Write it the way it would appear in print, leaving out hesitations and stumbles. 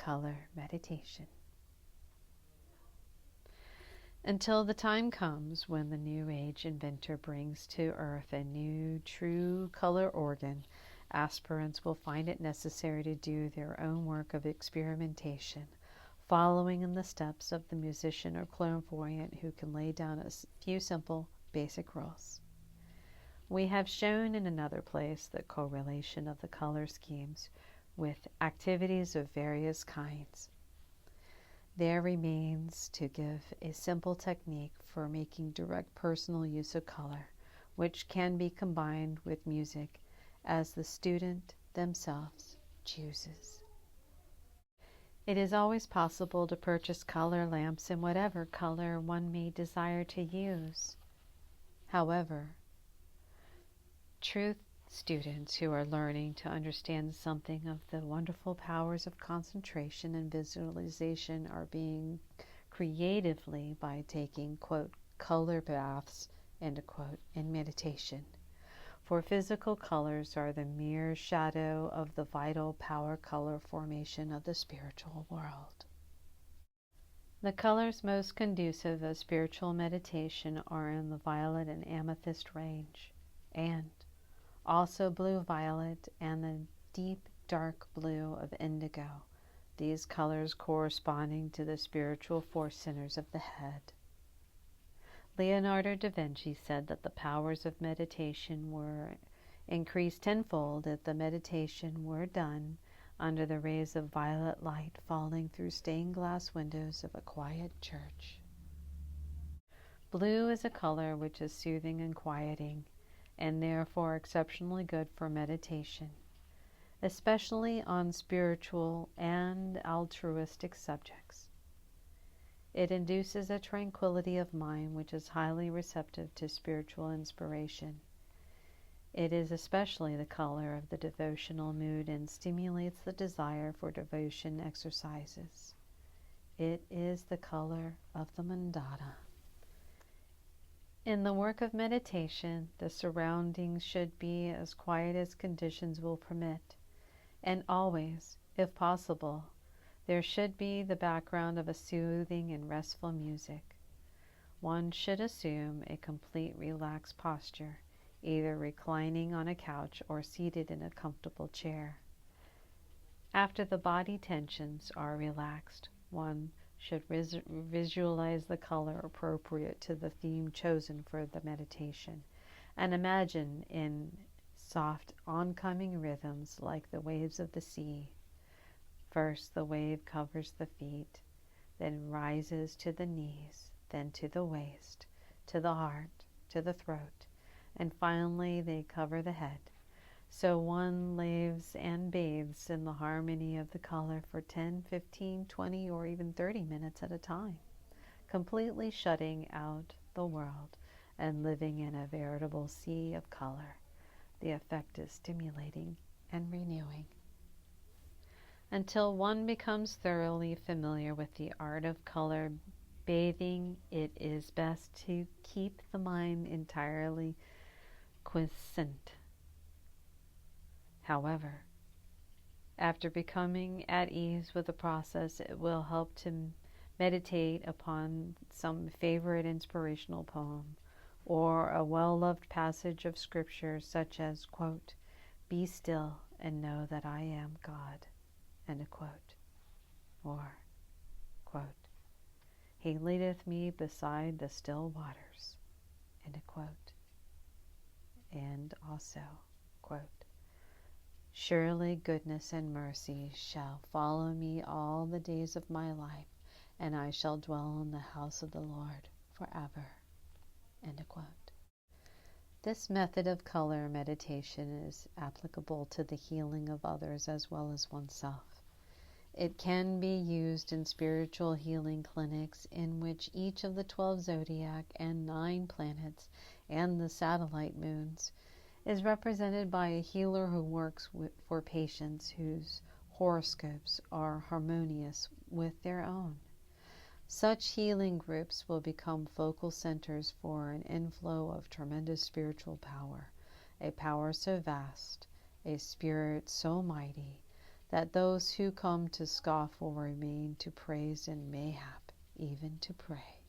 color meditation. Until the time comes when the New Age inventor brings to earth a new, true color organ, aspirants will find it necessary to do their own work of experimentation, following in the steps of the musician or clairvoyant who can lay down a few simple, basic rules. We have shown in another place the correlation of the color schemes with activities of various kinds. There remains to give a simple technique for making direct personal use of color, which can be combined with music as the student themselves chooses. It is always possible to purchase color lamps in whatever color one may desire to use. However, truth students who are learning to understand something of the wonderful powers of concentration and visualization are being creatively by taking, quote, color baths, end quote, in meditation. For physical colors are the mere shadow of the vital power color formation of the spiritual world. The colors most conducive of spiritual meditation are in the violet and amethyst range, and also blue-violet and the deep dark blue of indigo, these colors corresponding to the spiritual force centers of the head. Leonardo da Vinci said that the powers of meditation were increased tenfold if the meditation were done under the rays of violet light falling through stained glass windows of a quiet church. Blue is a color which is soothing and quieting, and therefore exceptionally good for meditation, especially on spiritual and altruistic subjects. It induces a tranquility of mind which is highly receptive to spiritual inspiration. It is especially the color of the devotional mood and stimulates the desire for devotion exercises. It is the color of the mandala. In the work of meditation, the surroundings should be as quiet as conditions will permit, and always, if possible, there should be the background of a soothing and restful music. One should assume a complete relaxed posture, either reclining on a couch or seated in a comfortable chair. After the body tensions are relaxed, one should visualize the color appropriate to the theme chosen for the meditation, and imagine in soft oncoming rhythms like the waves of the sea. First the wave covers the feet, then rises to the knees, then to the waist, to the heart, to the throat, and finally they cover the head. So one lives and bathes in the harmony of the color for 10, 15, 20, or even 30 minutes at a time, completely shutting out the world and living in a veritable sea of color. The effect is stimulating and renewing. Until one becomes thoroughly familiar with the art of color bathing, it is best to keep the mind entirely quiescent. However, after becoming at ease with the process, it will help to meditate upon some favorite inspirational poem or a well-loved passage of scripture such as, quote, "Be still and know that I am God," end quote, or, quote, "He leadeth me beside the still waters," end quote, and also, quote, "Surely goodness and mercy shall follow me all the days of my life, and I shall dwell in the house of the Lord forever," end quote. This method of color meditation is applicable to the healing of others as well as oneself. It can be used in spiritual healing clinics in which each of the 12 zodiac and 9 planets and the satellite moons is represented by a healer who works for patients whose horoscopes are harmonious with their own. Such healing groups will become focal centers for an inflow of tremendous spiritual power, a power so vast, a spirit so mighty, that those who come to scoff will remain to praise and mayhap even to pray.